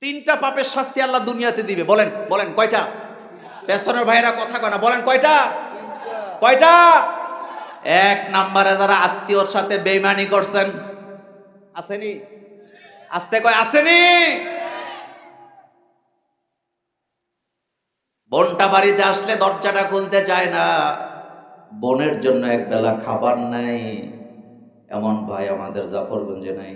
তিনটা পাপের শাস্তি আল্লাহ দুনিয়াতে দিবে। বলেন বলেন কয়টা? পেছনের ভাইরা কথা কয় না, বলেন কয়টা? কয়টা? এক নম্বরে যারা আত্মীয়র সাথে বেইমানি করছেন, আসেনি? আস্তে কয় আসেনি? বোনটা বাড়িতে আসলে দরজাটা খুলতে চায় না, বোনের জন্য একবেলা খাবার নাই, এমন ভাই আমাদের জাফরগঞ্জে নাই।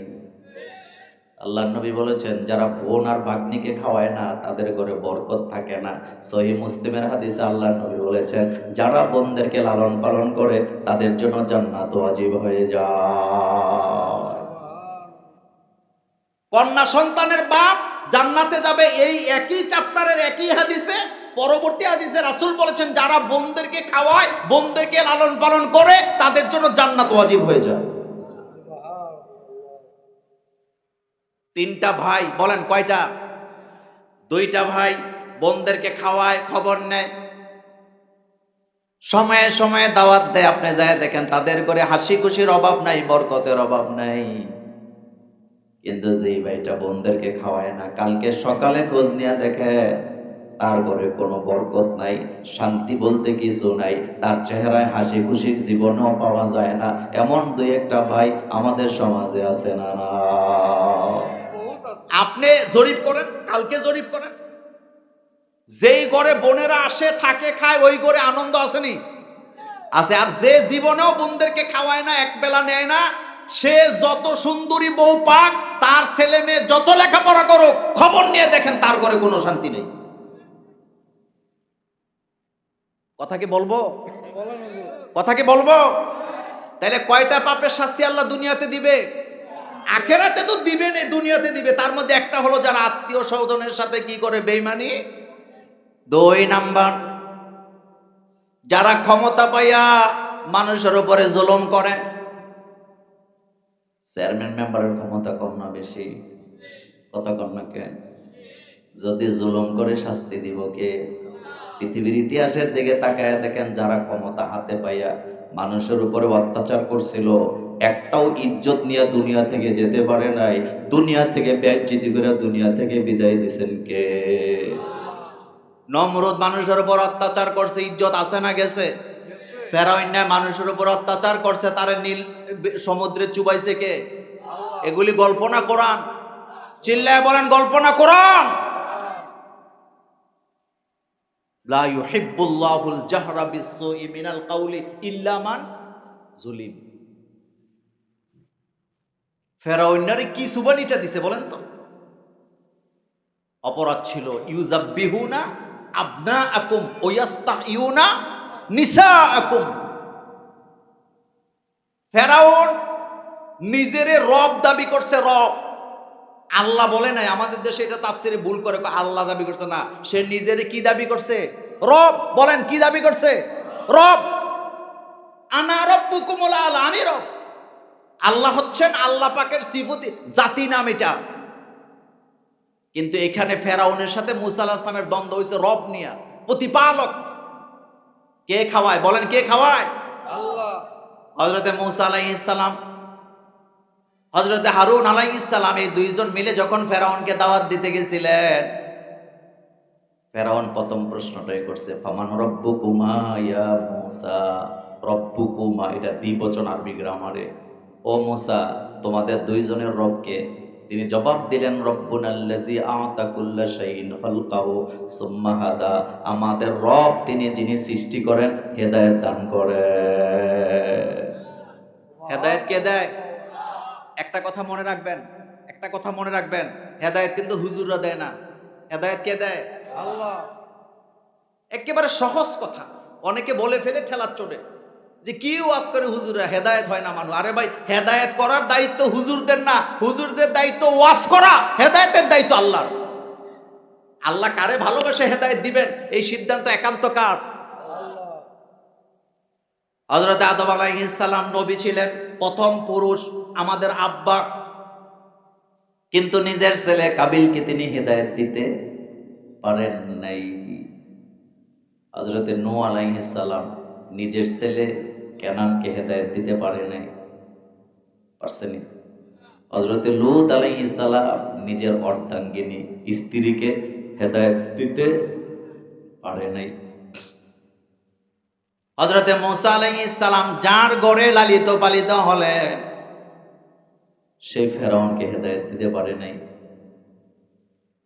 আল্লাহর নবী বলেছেন, যারা বোন আর ভাগ্নিকে খাওয়ায় না তাদের ঘরে বরকত থাকে না। সহিহ মুসলিমের হাদিসে আল্লাহর নবী বলেছেন, যারা বোনদেরকে লালন পালন করে তাদের জন্য জান্নাত ওয়াজিব হয়ে যায়। কন্যা সন্তানের বাপ জান্নাতে যাবে, এই একই চ্যাপ্টারের একই হাদিসে পরবর্তী হাদিসে রাসূল বলেছেন, যারা বোনদেরকে খাওয়ায়, বোনদেরকে লালন পালন করে তাদের জন্য জান্নাত ওয়াজিব হয়ে যায়। তিনটা ভাই, বলেন কয়টা? দুইটা ভাই বোনদেরকে খাওয়ায়, খবর নেয়, সময়ে সময়ে দাওয়াত দেয়। আপনি যায় দেখেন তাদের করে হাসি খুশির অভাব নাই, বরকতের অভাব নাই। কিন্তু যেই ভাইটা বোনদেরকে খাওয়ায় না, কালকে সকালে খোঁজ নিয়ে দেখে তার ঘরে কোনো বরকত নাই, শান্তি বলতে কিছু নাই, তার চেহারায় হাসি খুশির জীবনও পাওয়া যায় না। এমন দুই একটা ভাই আমাদের সমাজে আছে না? আপনি জরিপ করেন, কালকে জরিপ করেন, যেই ঘরে বোনেরা আসে থাকে খায়, ওই ঘরে আনন্দ আসেনি? আছে। আর যে জীবনেও বোনদেরকে খাওয়ায় না, এক বেলা নেয় না, সে যত সুন্দরী বউ পাক, তার ছেলে মেয়ে যত লেখাপড়া করুক, খবর নিয়ে দেখেন তার ঘরে কোনো শান্তি নেই। কথা কি বলবো? কথা কি বলবো? তাহলে কয়টা পাপের শাস্তি আল্লাহ দুনিয়াতে দিবে? আখেরাতে তো দিবে না, দুনিয়াতে দিবে। তার মধ্যে একটা হলো যারা আত্মীয় স্বজনের সাথে কি করে বেঈমানি। দুই নাম্বার, যারা ক্ষমতা পাইয়া মানুষের উপরে জুলুম করে। চেয়ারম্যান মেম্বারের ক্ষমতা কম না বেশি? কথা কম না কে? যদি জুলুম করে শাস্তি দিব কে? পৃথিবীর ইতিহাসের দিকে তাকায় দেখেন, যারা ক্ষমতা হাতে পাইয়া মানুষের উপরে অত্যাচার করছিল, একটাও ইজ্জত নিয়ে দুনিয়া থেকে যেতে পারে নাই। দুনিয়া থেকে বেইজ্জতি করে দুনিয়া থেকে বিদায় দিয়েছেন কে? নমরুদ মানুষের উপর অত্যাচার করছে, ইজ্জত আছে না গেছে? ফেরাউন মানুষের উপর অত্যাচার করছে, তারে নীল সমুদ্রে চুবাইছে কে? এগুলি গল্প না কোরআন? চিল্লায় বলেন, গল্প না কোরআন? লা ইউহিব্বুল্লাহুল জাহরা বিসসুই মিনাল কাউলি ইল্লা মান যুলিম। ফেরাউনারে কি সুবানিটা দিছে বলেন তো? অপরাধ ছিল ইউযাব্বিহুনা আবনাআকুম ওয়া ইয়াস্তাহিয়ুনা নিসাআকুম। ফেরাউন নিজেরে রব দাবি করছে, রব। আল্লাহ বলে নাই। আমাদের দেশে এটা তাফসিরে ভুল করে, আল্লাহ দাবি করছে না, সে নিজেরে কি দাবি করছে? রব। বলেন কি দাবি করছে? রব। আনা রব্বুকুমুল আলা, আমি রব। আল্লাহ হচ্ছেন আল্লাহ পাকের সিফতি, জাতি নাম এটা। কিন্তু এখানে ফেরাউনের সাথে মুসা আলাইহিস সালামের দ্বন্দ্ব হয়েছে রব নিয়া, প্রতিপালক। কে খাওয়ায়? বলেন কে খাওয়ায়? আল্লাহ। হযরতে মুসা আলাইহিস সালাম, হযরতে হারুন আলাইহিস সালাম, এই দুইজন মিলে যখন ফেরাউনকে দাওয়াত দিতে গেছিলেন, ফেরাউন প্রথম প্রশ্নটাই করছে, ফামান রব্বুকুমা ইয়া মুসা। রব্বুকুমা এটা দ্বিবচন আরবি গ্রামারে। ও মুসা, তোমাদের দুইজনের রব কে? তিনি জবাব দিলেন, রব্বুনাল্লাযী আ'তা কুল্লা শাইইন খালকাহু সুম্মা হাদা। আমাদের রব তিনি যিনি সৃষ্টি করেন, হেদায়েত দান করেন। হেদায়েত কে দেয়? একটা কথা মনে রাখবেন, একটা কথা মনে রাখবেন, হেদায়েত কিন্তু হুজুররা দেয় না। হেদায়েত কে দেয়? আল্লাহ। একেবারে সহজ কথা, অনেকে বলে ফেলে ঠেলার চোটে যে কি ওয়াজ করে হুজুররা, হেদায়েত হয় না মানুষ। আরে ভাই, হেদায়েত করার দায়িত্ব হুজুরদের না, হুজুরদের দায়িত্ব ওয়াজ করা, হেদায়েতের দায়িত্ব আল্লাহর। আল্লাহ কারে ভালোবেসে হেদায়েত দিবেন এই সিদ্ধান্ত একান্ত কার? হযরত আদম আলাইহিস সালাম নবী ছিলেন, প্রথম পুরুষ, আমাদের আব্বা। কিন্তু নিজের ছেলে কাবিলকে তিনি হেদায়েত দিতে পারেন নাই। হযরতে নূহ আলাইহিস সালাম নিজের ছেলে কেনানকে হেদায়েত দিতে পারে নাই। পারছেন? হযরতে লূত আলাইহিস সালাম নিজের অর্ধাঙ্গিনী স্ত্রীকে হেদায়েত দিতে পারে নাই। হযরতে মূসা আলাইহিস সালাম যার ঘরে লালিত পালিত হলেন, সেই ফেরাউনকে হেদায়েত দিতে পারে নাই।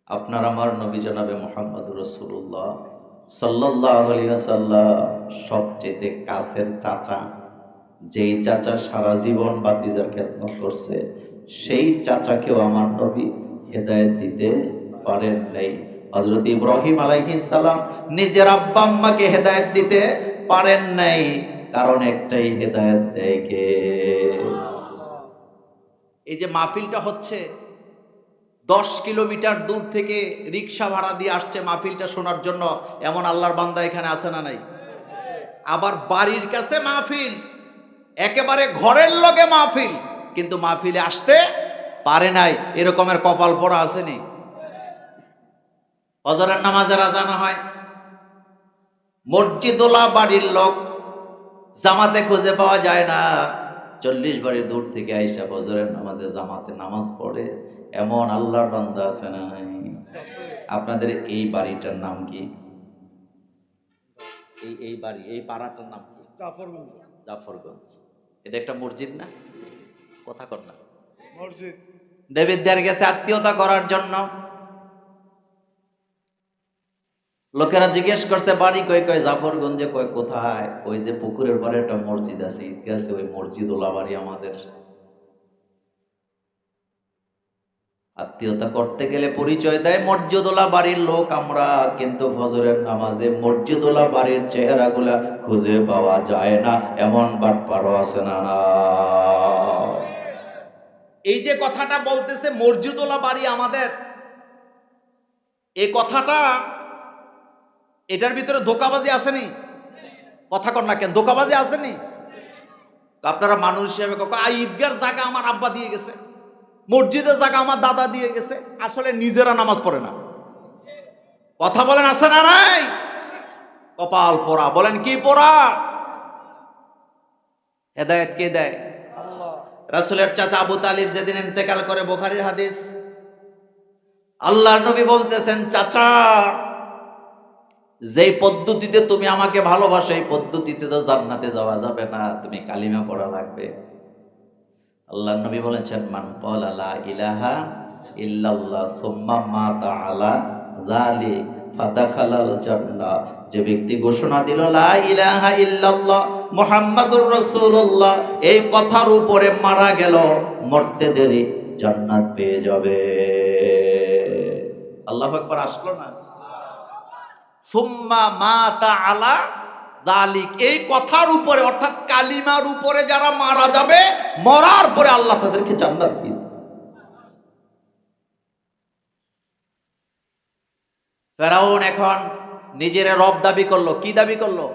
আপনার আমার নবী জনাবে মুহাম্মদুর রাসূলুল্লাহ সাল্লাল্লাহু আলাইহি ওয়াসাল্লাম সবচেয়ে কাছের চাচা, যেই চাচা সারা জীবন বাতিজার খেদমত করছে, সেই চাচাকেও আমার নবী হেদায়েত দিতে পারেন নাই। হযরত ইব্রাহিম আলাইহিস সালাম নিজের আব্বা আম্মাকে হেদায়েত দিতে পারেন নাই, কারণ একটাই, হেদায়েত দেয় কে? এই যে মাহফিলটা হচ্ছে, 10 কিলোমিটার দূর থেকে রিক্সা ভাড়া দিয়ে আসছে মাহফিলটা শোনার জন্য, এমন আল্লাহর বান্দা এখানে আছে না নাই? আবার বাড়ির কাছে মাহফিল, একেবারে ঘরের লগে মাহফিল, কিন্তু মাহফিলে আসতে পারে নাই, এরকমের কপাল পড়া আসেনি? ফজরের নামাজের আজান হয়, মসজিদোলা বাড়ির লোক জামাতে খুঁজে পাওয়া যায় না, 40 বাড়ি দূর থেকে আইসা ফজরের নামাজে জামাতে নামাজ পড়ে, এমন আল্লাহর বান্দা আছে না নাই? আপনাদের এই বাড়িটার নাম কি? এই বাড়ি, এই পাড়াটার নাম কি? জাফরগঞ্জ। জাফরগঞ্জ। এটা একটা মসজিদ না? কথা কর না। মসজিদ। দেবীদের গেছে আত্মীয়তা করার জন্য, লোকেরা জিজ্ঞেস করছে বাড়ি কই? কয় জাফরগঞ্জে। কয় কোথায়? ওই যে পুকুরের পাড়ে একটা মসজিদ আছে, ঈদগাহ আছে, ওই মসজিদওয়ালা বাড়ি আমাদের। আত্মীয়তা করতে গেলে পরিচয় দেয় মসজিদওয়ালা বাড়ির লোক আমরা, কিন্তু ফজরের নামাজে মসজিদওয়ালা বাড়ির চেহারাগুলা খুঁজে পাওয়া যায় না, এমন বাটপারও আছে না? এই যে কথাটা বলতেছে মসজিদওয়ালা বাড়ি আমাদের, এই কথাটা, এটার ভিতরে ধোঁকাবাজি আসেনি? কথা কর না কেন, ধোঁকাবাজি আসেনি? আপনারা মানুষ হিসেবে ঈদগার জায়গা আমার আব্বা দিয়ে গেছে, মসজিদের জায়গা আমার দাদা দিয়ে গেছে, আসলে নিজেরা নামাজ পড়ে না। কথা বলেন, আছে না নাই? কপাল পোড়া। বলেন কি পোড়া? হেদায়েত কে দেয়? আল্লাহ। রাসূলের চাচা আবু তালিব যেদিন ইন্তেকাল করে, বুখারীর হাদিস, আল্লাহর নবী বলতেছেন, চাচা যেই পদ্ধতিতে তুমি আমাকে ভালোবাসো, এই পদ্ধতিতে তো জান্নাতে যাওয়া যাবে না, তুমি কালিমা পড়া লাগবে। আল্লাহর নবী বলেছেন, মান ক্বালা লা ইলাহা ইল্লাল্লাহ সুম্মা মাতা আলা যালিক ফাদাখালাল জান্নাহ, যে ব্যক্তি ঘোষণা দিল লা ইলাহা ইল্লাল্লাহ মুহাম্মাদুর রাসূলুল্লাহ, এই কথার উপরে মারা গেল, মরতে দেরি জান্নাত পেয়ে যাবে। আল্লাহু আকবার। আসলো না? সুম্মা মাতা আলা যালিক, এই কথার উপরে, অর্থাৎ কালিমার উপরে যারা মারা যাবে, মরার পরে আল্লাহ তাদেরকে জান্নাত দিয়ে দিবে। ফেরাউন এখন নিজের রব দাবি করলো। কি দাবি করলো?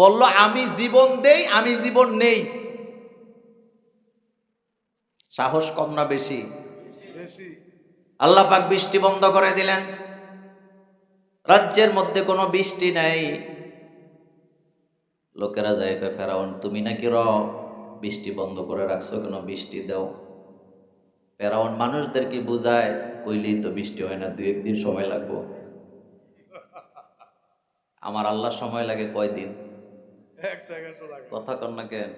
বলল আমি জীবন দেই, আমি জীবন নেই। সাহস কম না বেশি? আল্লাহ পাক বৃষ্টি বন্ধ করে দিলেন, রাজ্যের মধ্যে কোনো বৃষ্টি নাই। লোকেরা যায়, ফেরাউন তুমি নাকি রব, বৃষ্টি বন্ধ করে রাখছো কেন? বৃষ্টি দাও। ফেরাউন মানুষদেরকে বুঝায়, কইলেই তো বৃষ্টি হয় না, 2-1 দিন সময় লাগবে। আমার আল্লাহ সময় লাগে কয়দিন? কথা কন না কেন?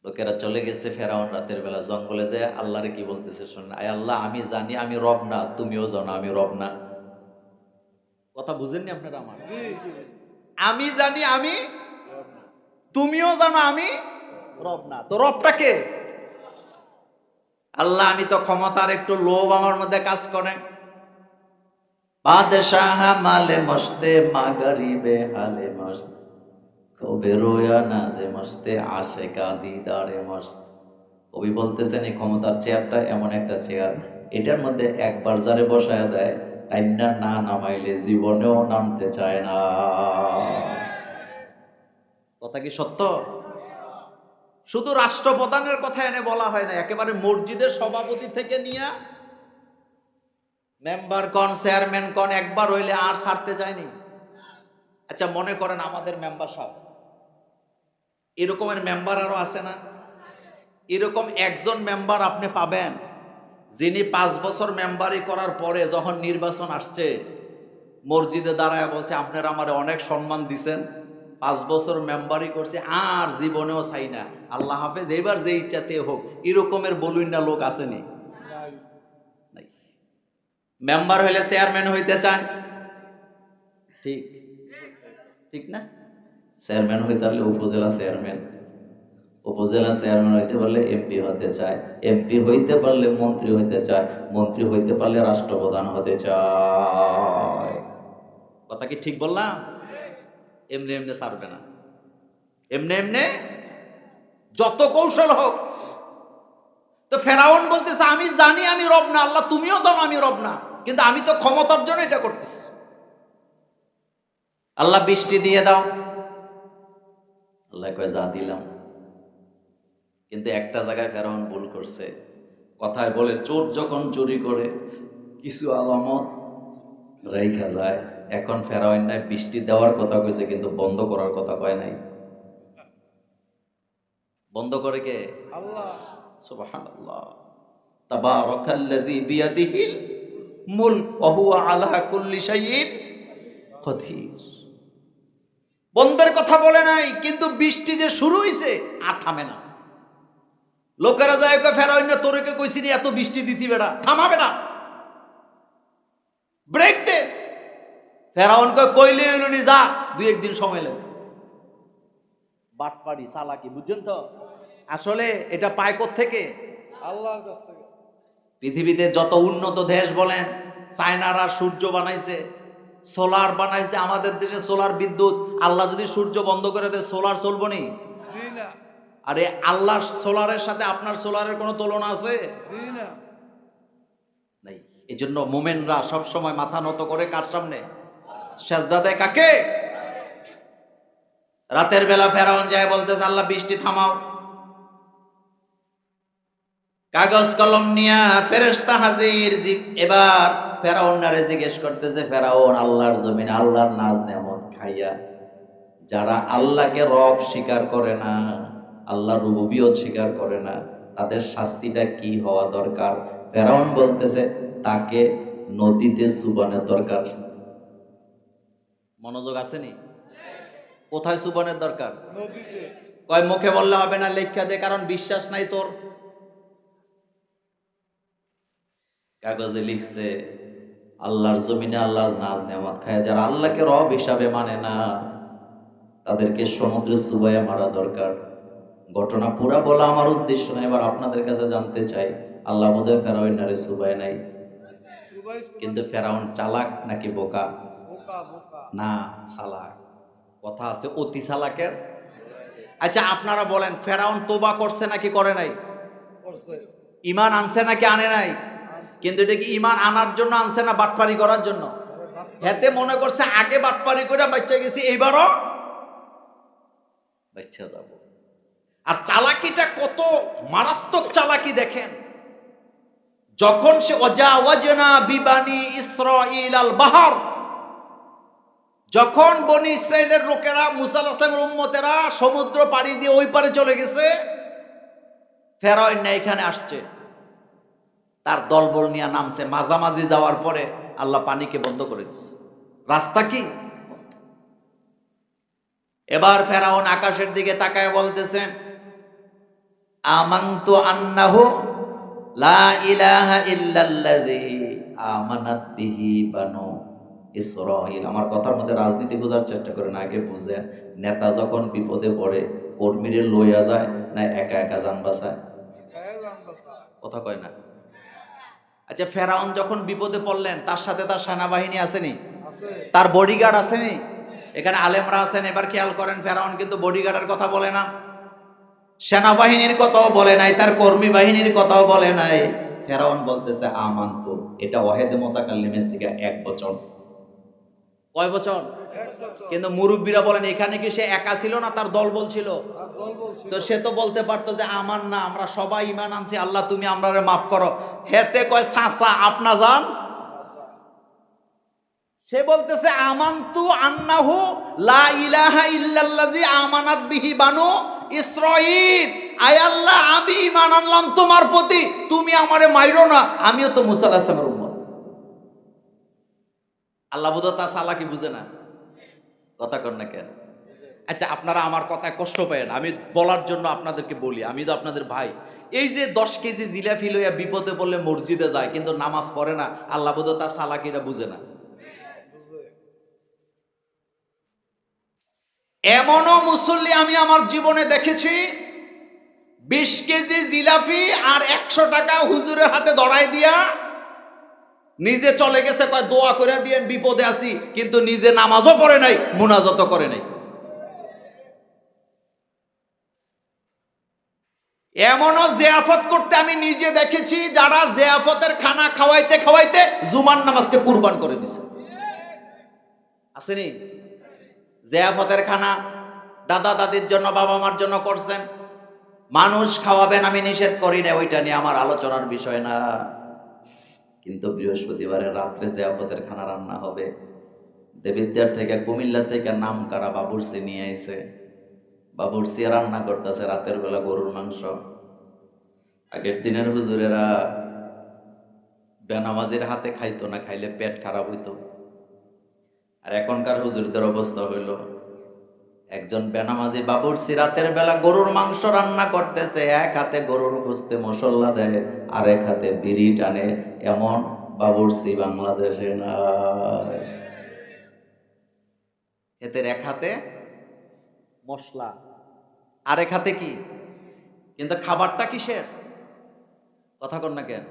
লোকেরা চলে গেছে, ফেরাউন রাতের বেলা জঙ্গলে যায়, আল্লাহরে কি বলতেছে শোনেন, আয় আল্লাহ, আমি জানি আমি রব না, তুমিও জানো আমি রব না। কথা বুঝেননি আপনারা আমার? আমি জানি আমি, তুমিও জানো আমি রব না, তো রবটা কে? আল্লাহ, আমি তো ক্ষমতার একটু লোভ আমার মধ্যে কাজ করে। বাদশাহ মালে মস্তে মাগরিবে হালে মস্ত, কবে রোয়া না যে মস্তে আশেকা দিদারে মস্ত। কবি বলতেছেন এই ক্ষমতার চেয়ারটা এমন একটা চেয়ার, এটার মধ্যে একবার যারে বসায় দেয়, টাইনা না নামাইলে জীবনেও নামতে চায় না। কথা কি সত্য? শুধু রাষ্ট্রপ্রধানের কথা এনে বলা হয় না, একেবারে মসজিদের সভাপতি থেকে নিয়ে মেম্বার কোন, চেয়ারম্যান কোন, একবার হইলে আর ছাড়তে চায়নি। আচ্ছা মনে করেন আমাদের মেম্বার সাহেব, এরকমের মেম্বার আরো আছে না? এরকম একজন মেম্বার আপনি পাবেন যিনি 5 বছর মেম্বারি করার পরে যখন নির্বাচন আসছে মসজিদে দাঁড়ায় বলছে আপনারা আমারে অনেক সম্মান দিছেন, 5 বছর মেম্বারি করছে, আর জীবনেও চাই না, আল্লাহ হাফেজ, এবার যে ইচ্ছাতে হোক, এরকমের বলুন না লোক আসেনি? নাই। মেম্বার হইলে চেয়ারম্যান হইতে চায়, ঠিক ঠিক না? চেয়ারম্যান হইতে পারলে উপজেলা চেয়ারম্যান, উপজেলা চেয়ারম্যান হইতে পারলে এমপি হতে চায়, এমপি হইতে পারলে মন্ত্রী হইতে চায়, মন্ত্রী হইতে পারলে রাষ্ট্রপ্রধান হতে চায়। কথা কি ঠিক বললাম? এমনি এমনি ছাড়বে না, এমনি এমনি যত কৌশল হোক। তো ফেরাউন বলতেছে আমি জানি আমি রব না, আল্লাহ তুমিও জানো আমি রব না, কিন্তু আমি তো ক্ষমতার জন্য এটা করতেছি। আল্লাহ বৃষ্টি দিয়ে দাও, আল্লাহ কয় যা দিলাম। কিন্তু একটা জায়গায় ফেরাউন ভুল করছে। কথায় বলে চোর যখন চুরি করে কিছু আলামত রেখা যায়। এখন ফেরাউন নাই বৃষ্টি দেওয়ার কথা কইছে, কিন্তু বন্ধ করার কথা কয় নাই। বন্ধ করে কে? আল্লাহ। সুবহানাল্লাহ। তাবারাকাল্লাযী বিয়াদিহিল মুলক ওয়া হুয়া আলা কুল্লি শাইইন কদির। বন্ধের কথা বলে নাই, কিন্তু বৃষ্টি যে শুরু হইছে আর থামে না। লোকেরা যায় কয় ফেরাউন না তোরকে কইছিনি এত বৃষ্টি দিতি বেড়া, থামাবে না, ব্রেক দে। ফেরাউন কয় কইলে হইলনি, যা 2-1 দিন সময় লাগবে। বাটপাড়ি চালাকি, বুঝছেন তো? আসলে এটা পায় কোত্থেকে? আল্লাহর কাছ থেকে। পৃথিবীতে যত উন্নত দেশ বলেন, চায়নারা সূর্য বানাইছে, সোলার বানাইছে, আমাদের দেশে সোলার বিদ্যুৎ। আল্লাহ যদি সূর্য বন্ধ করে দেয় সোলার চলবো নি? আরে আল্লাহর সোলারের সাথে আপনার সোলারের কোনো তুলনা আছে? নাই। এই জন্য মোমেনরা সবসময় মাথা নত করে কার সামনে? সেজদা দেয় কাকে? রাতের বেলা ফেরাউন যায় বলতেছে আল্লাহ বৃষ্টি থামাও। কাগজ কলম নিয়া ফেরেশতা হাজির। এবার ফেরাউনারে জিজ্ঞেস করতেছে, ফেরাউন আল্লাহর জমিন আল্লাহর নাজ নেয়ামত খাইয়া যারা আল্লাহকে রব স্বীকার করে না, আল্লাহর রুবুবিয়ত স্বীকার করে না, তাদের শাস্তিটা কি হওয়া দরকার? ফেরাউন বলতেছে তাকে নদীতে চুবানের দরকার। মনোযোগ আসেনি? কোথায় চুবানের দরকার? নদীতে। কয় মুখে বললে হবে না, লেখা দে, কারণ বিশ্বাস নাই তোর। কাগজে লিখছে আল্লাহর জমিনে আল্লাহর নাজ নেয়ামত খায় যারা আল্লাহকে রব হিসাবে মানে না, তাদেরকে সমুদ্রে চুবাইয়া মারা দরকার। ঘটনা পুরা বলা আমার উদ্দেশ্য না, এবার আপনাদের কাছে জানতে চাই আল্লাহ বোধহয় ফেরাউনারে চুবায় নাই, কিন্তু ফেরাউন চালাক নাকি বোকা? না, চালাক। কথা আছে অতি চালাকের। আচ্ছা আপনারা বলেন ফেরাউন তোবা করছে নাকি করে নাই? ঈমান আনছে নাকি আনে নাই? কিন্তু এটা কি ঈমান আনার জন্য আনছে না বাটপারি করার জন্য? হেতে মনে করছে আগে বাটপারি করে বাচ্চা গেছি, এইবারও বাচ্চা যাব। আর চালাকিটা কত মারাত্মক চালাকি দেখেন। যখন সে ওয়াজাওয়াজনা বিবানি ইসরাঈল আল বাহর, যখন বনি ইসরাইলের লোকেরা মুসা আলাইহিস সালামের উম্মতেরা সমুদ্র পাড়ি দিয়ে ওই পারে চলে গেছে, ফেরাউন না এখানে আসছে, তার দলবল নিয়ে নামছে। মাঝামাঝি যাওয়ার পরে আল্লাহ পানিকে বন্ধ করে দিচ্ছে, রাস্তা কি? এবার ফেরাউন আকাশের দিকে তাকায় বলতেছে আমানতু আন্নাহু লা ইলাহা ইল্লাল্লাযী আমানাত বিহি বানু ইসরাঈল। আমার কথার মধ্যে রাজনীতি বোঝার চেষ্টা করেন, আগে বুঝেন। নেতা যখন বিপদে পড়ে কর্মীরে লইয়া যায় না একা একা জান বাঁচায়? কথা কয় না। আচ্ছা ফেরাউন যখন বিপদে পড়লেন তার সাথে তার সেনাবাহিনী আসেনি? তার বডিগার্ড আসেনি? এখানে আলেমরা আছেন, এবার খেয়াল করেন, ফেরাউন কিন্তু বডিগার্ডের কথা বলে না, সেনাবাহিনীর কথাও বলে নাই, তার কর্মী বাহিনীর কথাও বলে নাই। ফেরাউন বলতেছে আমানতু। এটা ওয়াহিদে মুতাকাল্লিমে সিগা এক বচন। কয় বচন? কিন্তু মুরব্বীরা বলেন এখানে কি সে একা ছিল না তার দলবল ছিল? তো সে তো বলতে পারতো যে আমার না, আমরা সবাই ঈমান আনছি, আল্লাহ তুমি আমরারে মাফ করো। হেতে কয় চাচা আপনা যান। সে বলতেছে আমানতু আন্নাহু লা ইলাহা ইল্লাল্লাযী আমানাত বিহি বানু ইসরাঈল। আয় আল্লাহ, আমি ঈমান আনলাম তোমার প্রতি, তুমি আমারে মাইরো না, আমিও তো মুসা আলাইহিস সালামের উম্মত। আল্লাহ বোধহয় তা চালাকি বুঝে না, কথা কর না কেন? আচ্ছা, আপনারা আমার কথায় কষ্ট পায় না, আমি বলার জন্য আপনাদেরকে বলি, আমি তো আপনাদের ভাই। এই যে 10 কেজি জিলাপি লইয়া বিপদে পড়লে মসজিদে যায় কিন্তু নামাজ পড়ে না, আল্লাহ বোধহয় তার চালাকিটা বুঝে না। এমনও মুসল্লি আমি আমার জীবনে দেখেছি, 20 কেজি জিলাপি আর 100 টাকা হুজুরের হাতে ধরাই দিয়া নিজে চলে গেছে, কয় দোয়া করে দিয়েন বিপদে আছি, কিন্তু নিজে নামাজও পড়ে নাই, মুনাজাতও করে নাই। এমনও জিয়াফত করতে আমি নিজে দেখেছি, যারা জিয়াফতের খানা খাওয়াইতে খাওয়াইতে জুমার নামাজকে কুরবান করে দিছে। আসেনি? জিয়াফতের খানা দাদা দাদির জন্য, বাবা মার জন্য করছেন, মানুষ খাওয়াবেন, আমি নিষেধ করি না, ওইটা নিয়ে আমার আলোচনার বিষয় না। কিন্তু বৃহস্পতিবারের রাত্রে জিয়াফতের খানা রান্না হবে, দেবিদ্যার থেকে, কুমিল্লা থেকে নাম কারা বাবুর্চি নিয়ে আইছে, বাবুর্চি রান্না করতেছে রাতের বেলা গরুর মাংস। আগের দিনের হুজুরেরা বেনামাজির হাতে খাইতো না, খাইলে পেট খারাপ হইতো। আর এখনকার হুজুরদের অবস্থা হইল, একজন বেনামাজি বাবুর্চি রাতের বেলা গরুর মাংস রান্না করতেছে, এক হাতে গরুর গোশতে মশলা দেয় আর এক হাতে বিড়ি টানে, এমন বাবুর্চি বাংলাদেশে নাই। এদের এক হাতে মশলা আর এক হাতে কি, কিন্তু খাবারটা কিসের, কথা কর না কেন?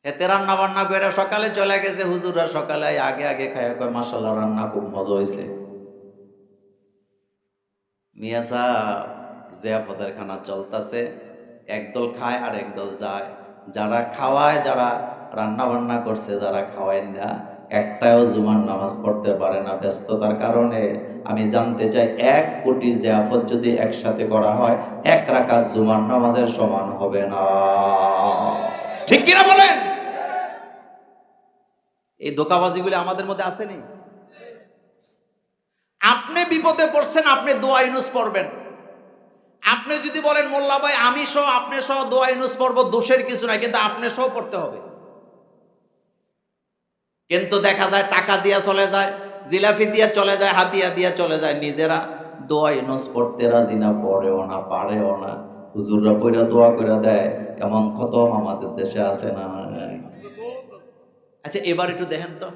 এতে রান্না বান্না করে সকালে চলে গেছে, হুজুররা সকালে আগে আগে খায়, কয় মাশাআল্লাহ রান্না খুব মজা হয়েছে। মিয়া সাহেব, জিয়াফতের খানা চলতেছে, একদল খায় আর একদল যায়। যারা খাওয়ায়, যারা রান্না বান্না করছে, যারা খাওয়ায় না, একটাও জুমার নামাজ পড়তে পারে না ব্যস্ততার কারণে। আমি জানতে চাই, 1 কোটি জিয়াফত যদি একসাথে করা হয়, 1 রাকাত জুমার নামাজের সমান হবে না, ঠিক কিনা বলেন? এই ধোঁকাবাজিগুলি আমাদের মধ্যে আসেনি? আপনি বিপদে পড়ছেন, আপনি দোয়া ইউনুস পড়বেন। আপনি যদি বলেন মোল্লা ভাই আমি সহ আপনি সহ দোয়া ইউনুস পড়ব, দোষের কিছু নাই, কিন্তু আপনি সহ পড়তে হবে। কিন্তু দেখা যায় টাকা দিয়া চলে যায়, জিলাপি দিয়া চলে যায়, হাতিয়া দিয়া চলে যায়, নিজেরা দোয়া ইউনুস পড়তে রাজি না, পড়েও না, পারেও না। হুজুররা পয়রা দোয়া করে দেয়, এমন খতম আমাদের দেশে আছে না? আচ্ছা, এবার একটু দেখেন তো,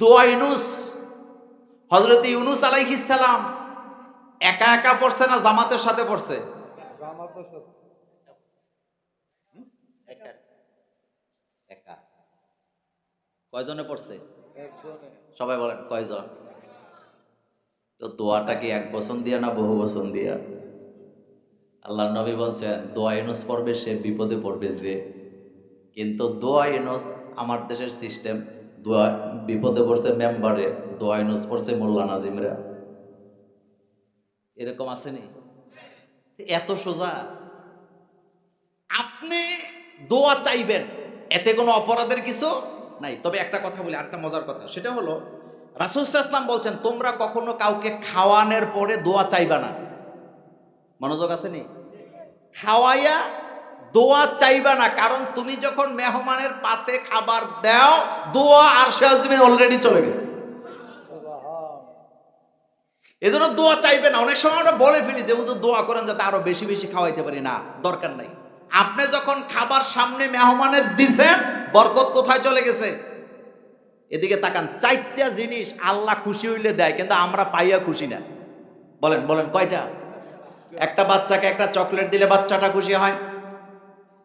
দোয়া ইউনুস হযরত ইউনুস আলাইহিস সালাম একা একা পড়ছে না জামাতের সাথে পড়ছে? জামাতের সাথে। একা একা। কয়জনে পড়ছে? একজনে। সবাই বলেন কয়জন? তো দোয়াটা কি 1 বচন দিয়া না বহু বচন দিয়া? আল্লাহর নবী বলছেন, দোয়া ইউনুস পড়বে সে বিপদে পড়বে যে। কিন্তু দোয়া ইউনুস, আমার দেশের সিস্টেম, দোয়া বিপদে পড়ছে মেম্বারে, দোয়া ইউনুস পড়ছে মোল্লা নাজিমরা। এরকম আসেনি? এত সোজা। আপনি দোয়া চাইবেন, এতে কোনো অপরাধের কিছু নাই। তবে একটা কথা বলি, আরেকটা মজার কথা, সেটা হলো রাসূল সাল্লাল্লাহু আলাইহি ওয়াসাল্লাম বলছেন, তোমরা কখনো কাউকে খাওয়ানোর পরে দোয়া চাইবা না। মনোযোগ আসেনি? খাওয়াইয়া দোয়া চাইবা না, কারণ তুমি যখন মেহমানের পাতে খাবার দাও, দোয়া আরশে আযমে অলরেডি চলে গেছে। সুবহান। এজন্য দোয়া চাইবে না। অনেক সময় আমরা বলে ফেলি যে হুজুর দোয়া করেন যাতে আরো বেশি বেশি খাওয়াইতে পারি, না, দরকার নাই। আপনি যখন খাবার সামনে মেহমানের দিছেন, বরকত কোথায় চলে গেছে? এদিকে তাকান। 4টা জিনিস আল্লাহ খুশি হইলে দেয়, কিন্তু আমরা পাইয়া খুশি না। বলেন বলেন কয়টা? একটা বাচ্চাকে একটা চকলেট দিলে বাচ্চাটা খুশি হয়,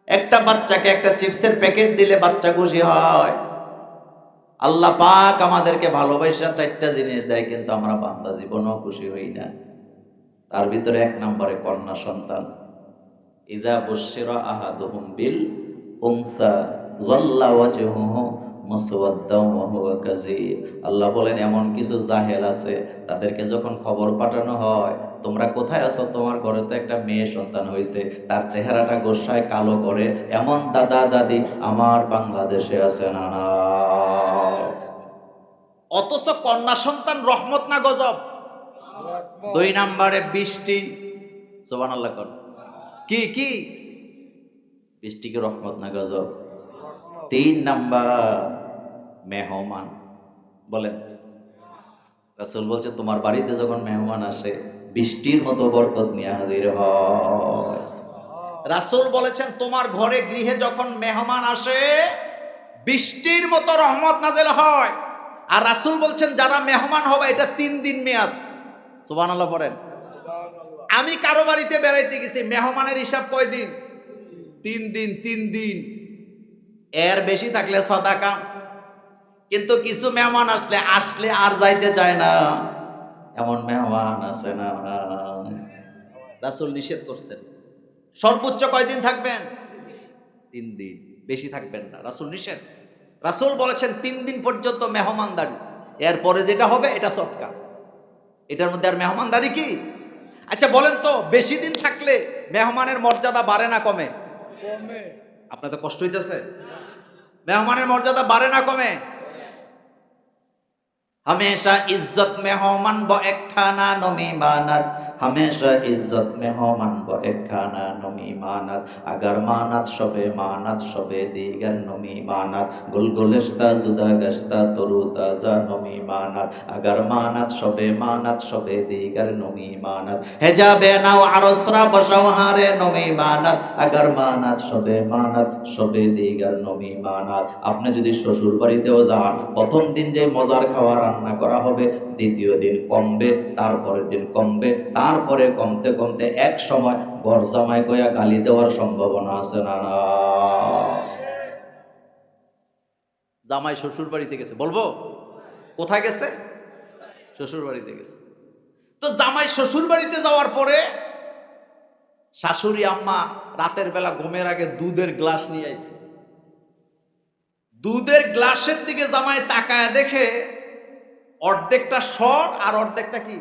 একটা বাচ্চাকে একটা চিপসের প্যাকেট দিলে বাচ্চা খুশি হয়। আল্লাহ পাক আমাদেরকে ভালোবাসা 4টা জিনিস দেয়, কিন্তু আমরা বান্দা জীবনেও খুশি হই না। তার ভিতরে 1 নম্বরে কন্যা সন্তান। ইযা বুশশিরা আহাদুহুম বিল উনসা যাল্লা ওয়াজহুহু মুসওয়াদ্দাও ওয়া হুয়া কাযীব। আল্লাহ বলেন, এমন কিছু জাহেল আছে, তাদেরকে যখন খবর পাঠানো হয়, তোমরা কোথায় আছো, তোমার ঘরে তো একটা মেয়ে সন্তান হয়েছে, তার চেহারাটা গোসায় কালো করে, এমন দাদা দাদি আমার বাংলাদেশে আছে না? না। অথচ কন্যা সন্তান রহমত না গজব? 2 নম্বরে বৃষ্টি, সুবহানাল্লাহ কোন কি কি বৃষ্টি কি রহমত না গজব? 3 নাম্বার মেহমান। বলেন, রাসূল বলছে তোমার বাড়িতে যখন মেহমান আসে বৃষ্টির মতো বরকত নিয়ে হাজির হয়। রাসূল বলেছেন তোমার ঘরে গৃহে যখন মেহমান আসে বৃষ্টির মতো রহমত নাযিল হয়। আর রাসূল বলছেন যারা মেহমান হবে এটা 3 দিন মেয়াদ। সুবহানাল্লাহ পড়েন। আমি কারো বাড়িতে বেড়াইতে গেছি, মেহমানের হিসাব কয় দিন? 3 দিন। 3 দিন এর বেশি থাকলে সাদাকা। কিন্তু কিছু মেহমান আসলে আর যাইতে চায় না, এমন মেহমান আছে না? রাসূল নিষেধ করছেন সর্বোচ্চ কয়দিন থাকবেন? 3 দিন, বেশি থাকবেন না, রাসূল নিষেধ। রাসূল বলেছেন 3 দিন পর্যন্ত মেহমানদারি, এরপরে যেটা হবে এটা সদকা। এটার মধ্যে আর মেহমানদারি কি? আচ্ছা বলেন তো, বেশি দিন থাকলে মেহমানের মর্যাদা বাড়ে না কমে? কমে। আপনার তো কষ্ট হইতেছে। মেহমানের মর্যাদা বাড়ে না কমে? हमेशा इज्जत मेहमान ब एक खाना नमी मानत, हमेशा इज्जत मेहमान ब एक खाना नमी मानत, अगर मानत शबे मानत शबे दीगर नमी मानत, गुलगुलिश्ता जुदा गश्ता तरु ताजा नमी मानत, अगर मानत शबे दीगर नमी मानत, हिजाबे नाव अरसरा बशवहारे नमी मानत, अगर मानत शबे दीगर नमी मानत। আপনি যদি শ্বশুর বাড়িতেও যান প্রথম দিন যে মজার খাবার রান্না করা হবে দ্বিতীয় দিন কমবে, তারপরের দিন কমবে, তারপরে কমতে কমতে এক সময় ঘর জামাই কইয়া গালি দেওয়ার সম্ভাবনা আছে না? জামাই শ্বশুর বাড়িতে গেছে, বলবো কোথায় গেছে? শ্বশুর বাড়িতে গেছে। তো জামাই শ্বশুর বাড়িতে যাওয়ার পরে শাশুড়ি আম্মা রাতের বেলা ঘুমের আগে দুধের গ্লাস নিয়ে আইছে। দুধের গ্লাসের দিকে জামাই তাকায় দেখে অর্ধেকটা সর আর অর্ধেকটা কি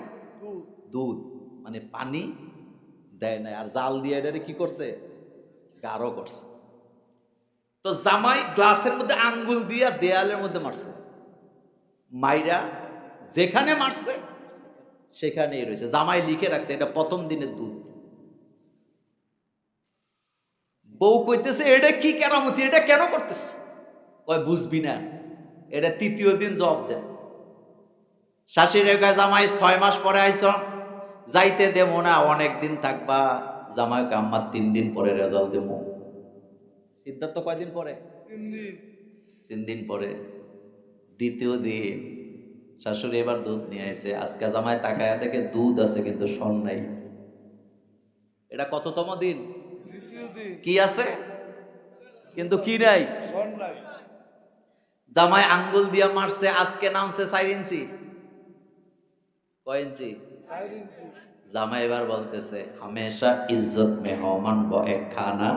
দুধ, মানে পানি দেয় নাই, আর জাল দিয়ে এটারে কি করছে? গাঢ় করছে। তো জামাই গ্লাসের মধ্যে আঙ্গুল দিয়া দেয়ালের মধ্যে মারছে, মাইরা যেখানে মারছে সেখানেই রয়েছে। জামাই লিখে রাখছে এটা প্রথম দিনের দুধ। বউ কইতেছে এটা কি কেরামতি, এটা কেন করতেছে? কয় বুঝবি না, এটা তৃতীয় দিন জবাব দেন। শাশুড়ি কয় জামাই 6 মাস পরে আইছ, যাইতে দেবো না, অনেক দিন থাকবা। জামাই কয় আম্মা 3 দিন পরে রেজাল্ট দেবো। সিদ্ধার্থ কয়দিন পরে? 3 দিন। 3 দিন পরে দ্বিতীয় দিন শাশুড়ি এবার দুধ নিয়ে আইছে। আজকে জামাই তাকায়া দেখে দুধ আছে কিন্তু সর নাই। এটা কততম দিন? দ্বিতীয় দিন। কি আছে কিন্তু কি নাই? সর নাই। জামাই আঙ্গুল দিয়া মারছে, আজকে নামছে 4 ইঞ্চি। কয় ইঞ্চি? 4 ইঞ্চি। জামাই এবার বলতেছে हमेशा इज्जत मेहमान ब एक खाना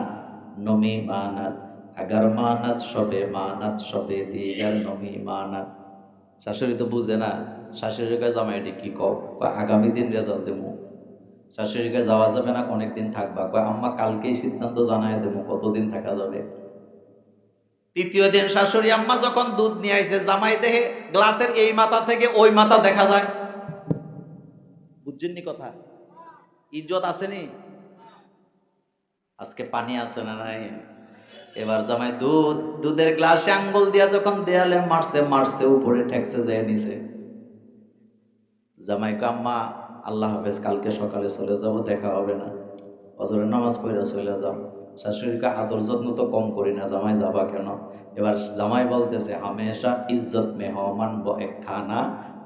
नमी मानत, अगर मानत शबे दीगर नमी मानत। শাশুড়ি তো বুঝে না। শাশুড়ির কাছে জামাই এটি কি কও? কয় আগামী দিন রেজাল্ট দেবো। শাশুড়ির কাছে যাওয়া যাবে না, অনেকদিন থাকবা। কয় আম্মা কালকেই সিদ্ধান্ত জানাই দেবো কতদিন থাকা যাবে। তৃতীয় দিন শাশুড়ি আম্মা যখন দুধ নিয়ে আইছে, জামাই দেহে গ্লাসের এই মাথা থেকে ওই মাথা দেখা যায়। বুঝছেননি কথা? ইজ্জত আসেনি? আজকে পানি আছে না নাই? এবার জামাই দুধের গ্লাসে আঙ্গুল দিয়া যখন দেয়ালে মারছে উপরে ঠেকছে যায় নিচে। জামাই কয় আম্মা আল্লাহ হাফেজ, কালকে সকালে চলে যাব, দেখা হবে না, ফজরের নামাজ পড়ে চলে যাও। শাশুড়িকে আদর যত্ন তো কম করি না, জামাই যাবা কেন? এবার জামাই বলতেছে হামেশা ইজ্জত মেহমান ব এক খানা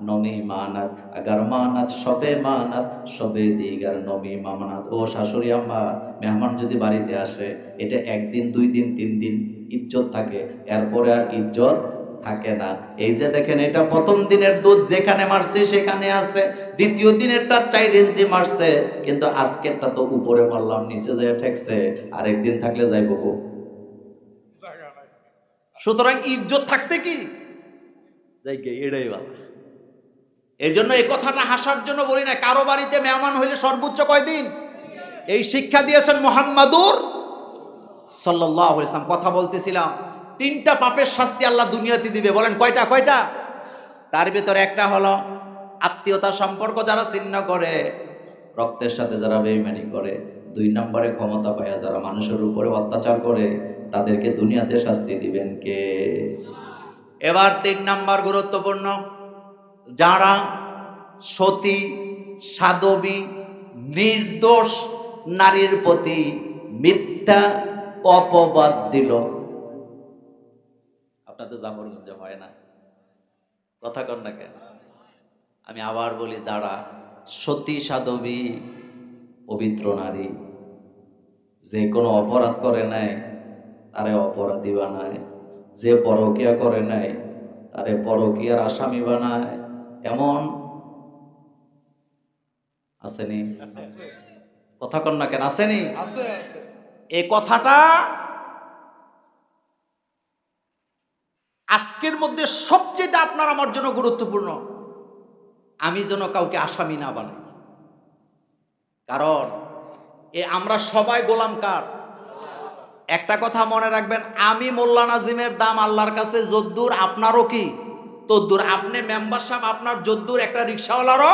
নমি মানাত, আগার মানাত সবে দিগার নমি মামানাত। ও শাশুড়ি আম্মা, মেহমান যদি বাড়িতে আসে এটা 1 দিন 2 দিন 3 দিন ইজ্জত থাকে, এরপরে আর ইজ্জত থাকে না। এই যে দেখেন এটা প্রথম দিনের দুধ, যেখানে মারছে সেখানে আছে। দ্বিতীয় দিনেরটা 4 ইঞ্চি মারছে, কিন্তু আজকেরটা তো উপরে মারলাম নিচে যায় ঠেকছে, আরেকদিন থাকলে যাইব গো। জায়গা নাই। সুতরাং ইজ্জত থাকতে কি যাই গে, এটাই ভালো। এই জন্য এই কথাটা হাসার জন্য বলি না, কারো বাড়িতে মেহমান হইলে সর্বোচ্চ কয়দিন? এই শিক্ষা দিয়েছেন মুহাম্মাদুর সাল্লাল্লাহু আলাইহি ওয়াসাল্লাম। কথা বলতেছিলাম 3টা পাপের শাস্তি আল্লাহ দুনিয়াতে দিবে। বলেন কয়টা? কয়টা? তার ভিতরে একটা হলো আত্মীয়তা সম্পর্ক যারা ছিন্ন করে রক্তের সাথে যারা বেঈমানি করে, 2 নম্বরে ক্ষমতা পায় যারা মানুষের উপরে অত্যাচার করে, তাদেরকে দুনিয়াতে শাস্তি দিবেন কে? এবার 3 নাম্বার গুরুত্বপূর্ণ, যারা সতী সাধবী নির্দোষ নারীর প্রতি মিথ্যা অপবাদ দিল। আপনাদের জামরগঞ্জে হয় না? কথা কন না কেন? আমি আবার বলি, যারা সতী সাধবী পবিত্র নারী, যে কোনো অপরাধ করে নাই তারে অপরাধী বানায়, যে পরকীয়া করে নাই তারে পরকীয়ার আসামি বানায়, এমন আসেনি? আছে কথা কন না কেন? আসেনি? আছে আছে এই কথাটা আজকের মধ্যে সবচেয়ে আপনার আমার জন্য গুরুত্বপূর্ণ। আমি যেন কাউকে আসামি না বানাই, কারণ আমরা সবাই গোলাম কার? একটা কথা মনে রাখবেন, আমি মোল্লা নাজিমের দাম আল্লাহর কাছে যদ্দূর, আপনারও কি তদ্দূর। আপনি মেম্বার সাহেব, আপনার যদ্দূর, একটা রিক্সাওয়ালারও।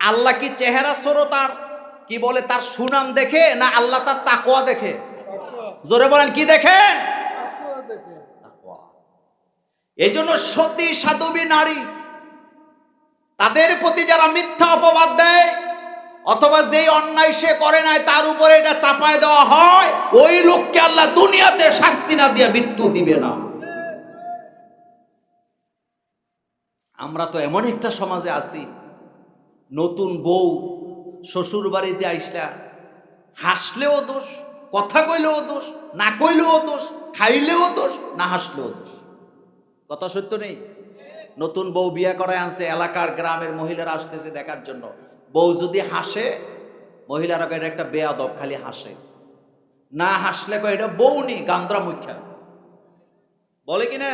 আল্লাহ কি চেহারা সরো তার কি বলে তার সুনাম দেখে, না আল্লাহ তার তাকওয়া দেখে? জোরে বলেন, কি দেখেন? দেখে তাকওয়া। এই জন্য সতী সাধবী নারী, তাদের প্রতি যারা মিথ্যা অপবাদ দেয়, অথবা যেই অন্যায় সে করে নাই তার উপরে এটা চাপায় দেওয়া হয়, ওই লোককে আল্লাহ দুনিয়াতে শাস্তি না দিয়ে মৃত্যু দিবে না। আমরা তো এমন একটা সমাজে আছি, নতুন বউ শ্বশুর বাড়িতে আইসা হাসলেও দোষ, কথা কইলেও দোষ, না কইলেও দোষ, খাইলেও দোষ, না হাসলেও দোষ। কথা সত্য নেই? নতুন বউ বিয়ে করায় আনছে, এলাকার গ্রামের মহিলারা আসতেছে দেখার জন্য। বউ যদি হাসে, মহিলারা কয় এটা একটা বেয়াদব, খালি হাসে। না হাসলে কয় এটা বউ নি, গান্দ্রা মুখ্যা। বলে কিনা?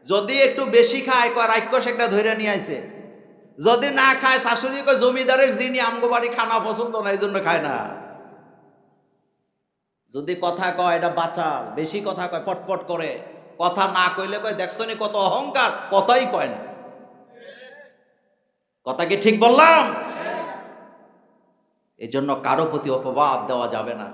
যদি একটু বেশি খায়, কয় রাক্ষস একটা ধরে নিয়ে আইছে। যদি না খায়, শাশুড়ি কয় জমিদারের জিনি, আমগো বাড়ি খানা পছন্দ না, এই জন্য খায় না। যদি কথা কয় এটা বাচাল, বেশি কথা কয় পটপট করে, কথা না কইলে কয় দেখছো নি কত অহংকার, কথাই কয় না। কথা কি ঠিক বললাম? এই জন্য কারো প্রতি অপবাদ দেওয়া যাবে না।